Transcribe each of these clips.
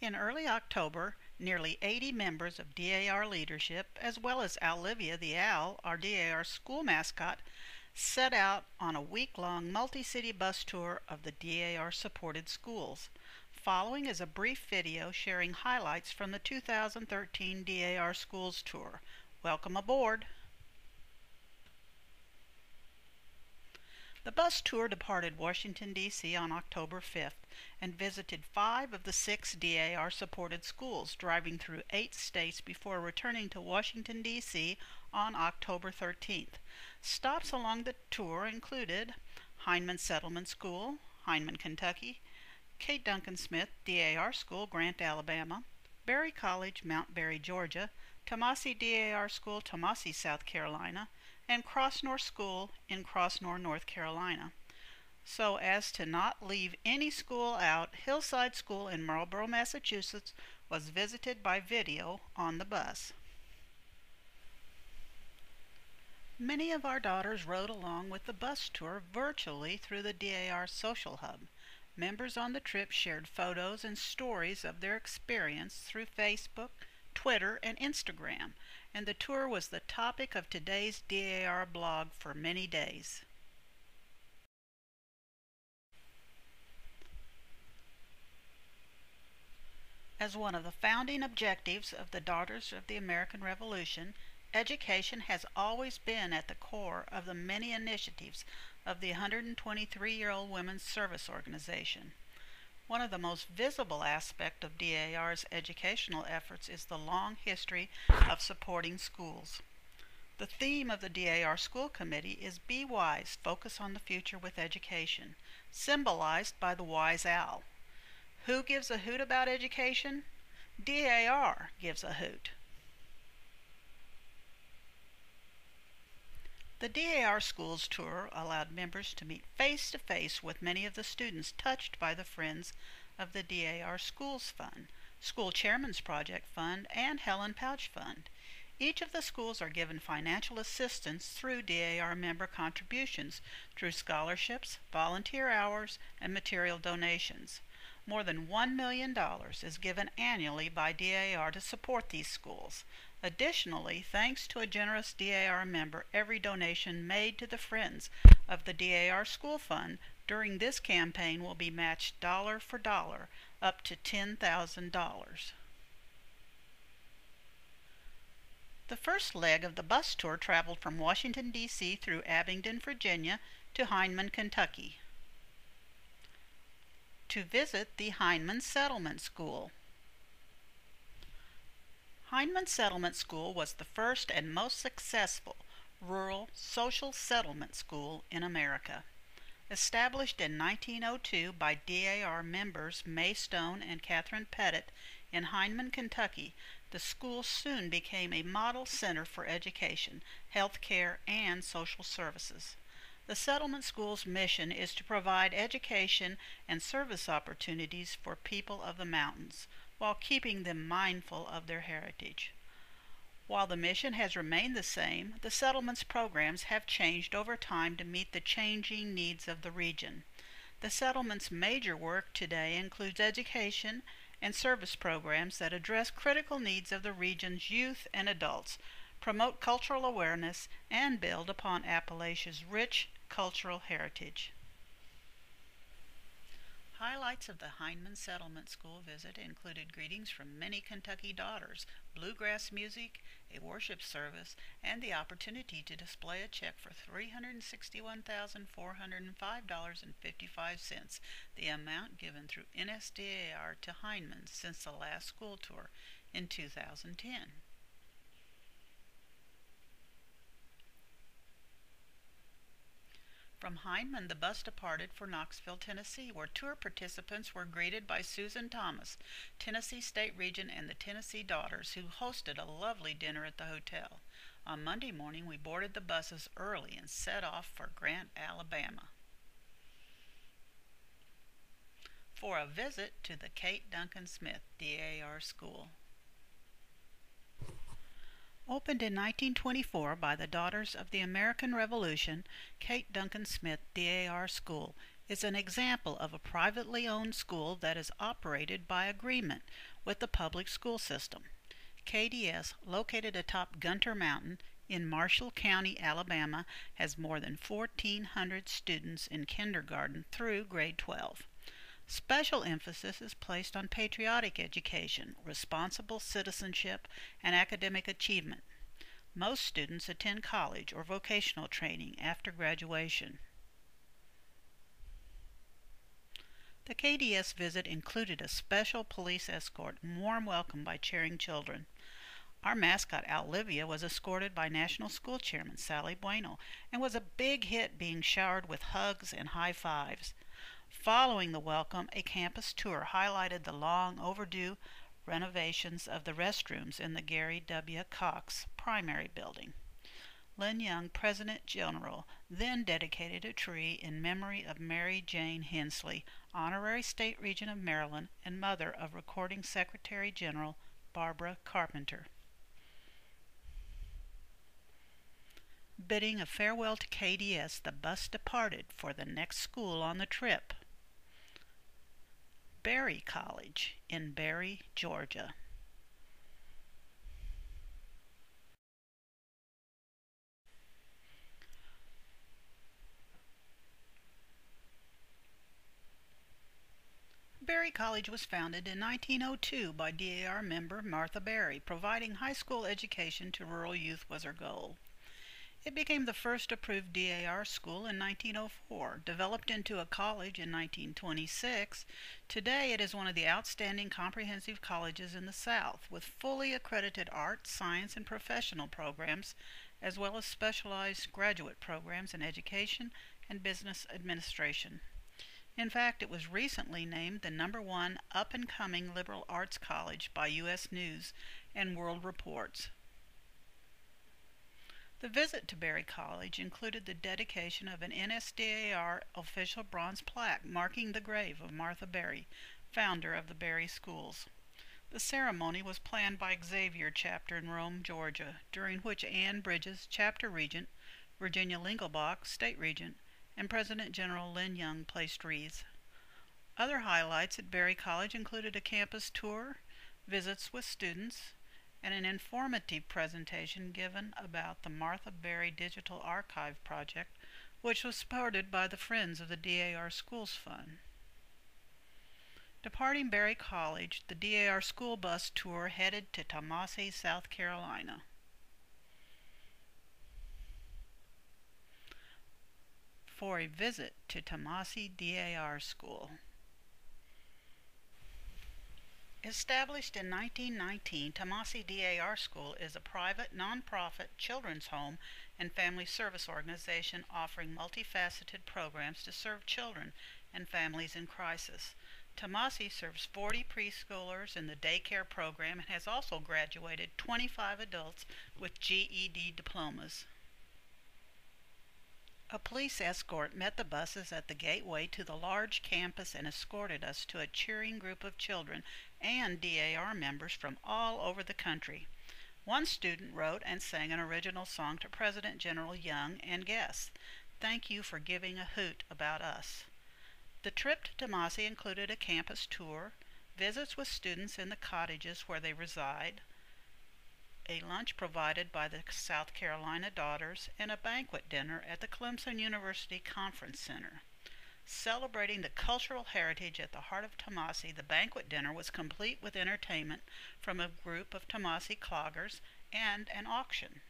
In early October, nearly 80 members of DAR leadership, as well as Olivia the Owl, our DAR school mascot, set out on a week-long multi-city bus tour of the DAR-supported schools. Following is a brief video sharing highlights from the 2013 DAR Schools Tour. Welcome aboard! The bus tour departed Washington, D.C. on October 5th and visited 5 of the 6 DAR-supported schools, driving through 8 states before returning to Washington, D.C. on October 13th. Stops along the tour included Heinemann Settlement School, Heinemann, Kentucky; Kate Duncan Smith DAR School, Grant, Alabama; Berry College, Mount Berry, Georgia; Tomassi DAR School, Tomassi, South Carolina; and Crossnor School in Crossnor, North Carolina. So as to not leave any school out, Hillside School in Marlborough, Massachusetts was visited by video on the bus. Many of our daughters rode along with the bus tour virtually through the DAR Social Hub. Members on the trip shared photos and stories of their experience through Facebook, Twitter, and Instagram, and the tour was the topic of today's DAR blog for many days. As one of the founding objectives of the Daughters of the American Revolution, education has always been at the core of the many initiatives of the 123-year-old Women's Service Organization. One of the most visible aspects of DAR's educational efforts is the long history of supporting schools. The theme of the DAR School Committee is Be Wise, Focus on the Future with Education, symbolized by the wise owl. Who gives a hoot about education? DAR gives a hoot. The DAR Schools Tour allowed members to meet face-to-face with many of the students touched by the Friends of the DAR Schools Fund, School Chairman's Project Fund, and Helen Pouch Fund. Each of the schools are given financial assistance through DAR member contributions through scholarships, volunteer hours, and material donations. More than $1 million is given annually by DAR to support these schools. Additionally, thanks to a generous DAR member, every donation made to the Friends of the DAR School Fund during this campaign will be matched dollar for dollar, up to $10,000. The first leg of the bus tour traveled from Washington, D.C. through Abingdon, Virginia to Heinemann, Kentucky, to visit the Heinemann Settlement School. Heinemann Settlement School was the first and most successful rural social settlement school in America. Established in 1902 by DAR members May Stone and Catherine Pettit in Heinemann, Kentucky, the school soon became a model center for education, health care, and social services. The settlement school's mission is to provide education and service opportunities for people of the mountains, while keeping them mindful of their heritage. While the mission has remained the same, the settlement's programs have changed over time to meet the changing needs of the region. The settlement's major work today includes education and service programs that address critical needs of the region's youth and adults, promote cultural awareness, and build upon Appalachia's rich cultural heritage. Highlights of the Heinemann Settlement School visit included greetings from many Kentucky daughters, bluegrass music, a worship service, and the opportunity to display a check for $361,405.55, the amount given through NSDAR to Heinemann since the last school tour in 2010. From Heinemann, the bus departed for Knoxville, Tennessee, where tour participants were greeted by Susan Thomas, Tennessee State Regent, and the Tennessee Daughters, who hosted a lovely dinner at the hotel. On Monday morning, we boarded the buses early and set off for Grant, Alabama, for a visit to the Kate Duncan Smith DAR School. Opened in 1924 by the Daughters of the American Revolution, Kate Duncan Smith DAR School is an example of a privately owned school that is operated by agreement with the public school system. KDS, located atop Gunter Mountain in Marshall County, Alabama, has more than 1,400 students in kindergarten through grade 12. Special emphasis is placed on patriotic education, responsible citizenship, and academic achievement. Most students attend college or vocational training after graduation. The KDS visit included a special police escort and warm welcome by cheering children. Our mascot, Olivia, was escorted by National School Chairman Sally Bueno and was a big hit, being showered with hugs and high fives. Following the welcome, a campus tour highlighted the long overdue renovations of the restrooms in the Gary W. Cox primary building. Lynn Young, President General, then dedicated a tree in memory of Mary Jane Hensley, Honorary State Regent of Maryland and mother of Recording Secretary General Barbara Carpenter. Bidding a farewell to KDS, the bus departed for the next school on the trip, Berry College in Berry, Georgia. Berry College was founded in 1902 by DAR member Martha Berry. Providing high school education to rural youth was her goal. It became the first approved DAR school in 1904. Developed into a college in 1926, today it is one of the outstanding comprehensive colleges in the South, with fully accredited art, science, and professional programs, as well as specialized graduate programs in education and business administration. In fact, it was recently named the #1 up-and-coming liberal arts college by U.S. News and World Reports. The visit to Berry College included the dedication of an NSDAR official bronze plaque marking the grave of Martha Berry, founder of the Berry Schools. The ceremony was planned by Xavier Chapter in Rome, Georgia, during which Ann Bridges, Chapter Regent, Virginia Lingelbach, State Regent, and President General Lynn Young placed wreaths. Other highlights at Berry College included a campus tour, visits with students, and an informative presentation given about the Martha Berry Digital Archive project, which was supported by the Friends of the DAR Schools Fund. Departing Berry College, the DAR school bus tour headed to Tallahassee, South Carolina. For a visit to Tallahassee DAR School. Established in 1919, Tallahassee DAR School is a private, non-profit children's home and family service organization offering multifaceted programs to serve children and families in crisis. Tallahassee serves 40 preschoolers in the daycare program and has also graduated 25 adults with GED diplomas. A police escort met the buses at the gateway to the large campus and escorted us to a cheering group of children and DAR members from all over the country. One student wrote and sang an original song to President General Young and guests. "Thank you for giving a hoot about us." The trip to Tallahassee included a campus tour, visits with students in the cottages where they reside, a lunch provided by the South Carolina Daughters, and a banquet dinner at the Clemson University Conference Center. Celebrating the cultural heritage at the heart of Tallahassee, the banquet dinner was complete with entertainment from a group of Tallahassee cloggers and an auction.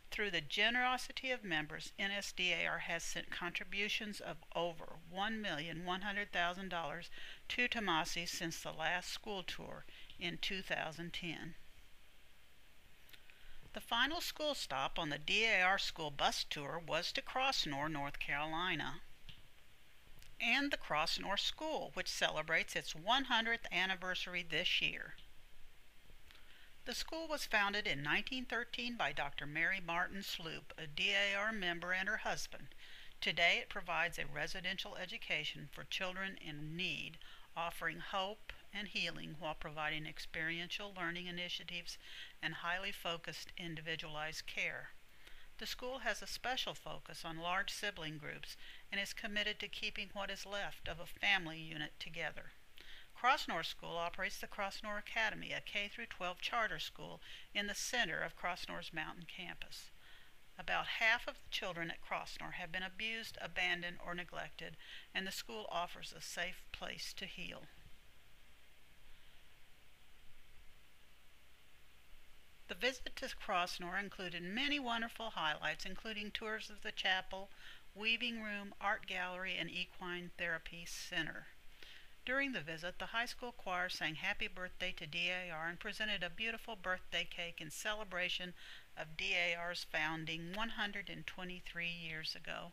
Through the generosity of members, NSDAR has sent contributions of over $1,100,000 to Tallahassee since the last school tour in 2010. The final school stop on the DAR school bus tour was to Crossnore, North Carolina, and the Crossnore School, which celebrates its 100th anniversary this year. The school was founded in 1913 by Dr. Mary Martin Sloop, a DAR member, and her husband. Today it provides a residential education for children in need, offering hope and healing while providing experiential learning initiatives and highly focused individualized care. The school has a special focus on large sibling groups and is committed to keeping what is left of a family unit together. Crossnor School operates the Crossnor Academy, a K-12 charter school in the center of Crossnor's mountain campus. About half of the children at Crossnor have been abused, abandoned, or neglected, and the school offers a safe place to heal. The visit to Crossnor included many wonderful highlights, including tours of the chapel, weaving room, art gallery, and equine therapy center. During the visit, the high school choir sang Happy Birthday to DAR and presented a beautiful birthday cake in celebration of DAR's founding 123 years ago.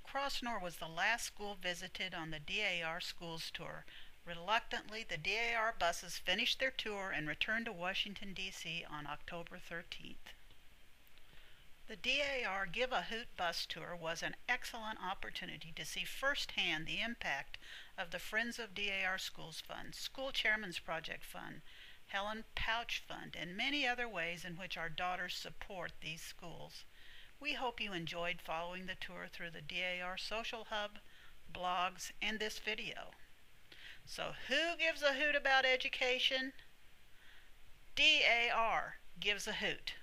Crossnor was the last school visited on the DAR Schools Tour. Reluctantly, the DAR buses finished their tour and returned to Washington, D.C. on October 13th. The DAR Give a Hoot bus tour was an excellent opportunity to see firsthand the impact of the Friends of DAR Schools Fund, School Chairman's Project Fund, Helen Pouch Fund, and many other ways in which our daughters support these schools. We hope you enjoyed following the tour through the DAR Social Hub, blogs, and this video. So who gives a hoot about education? DAR gives a hoot.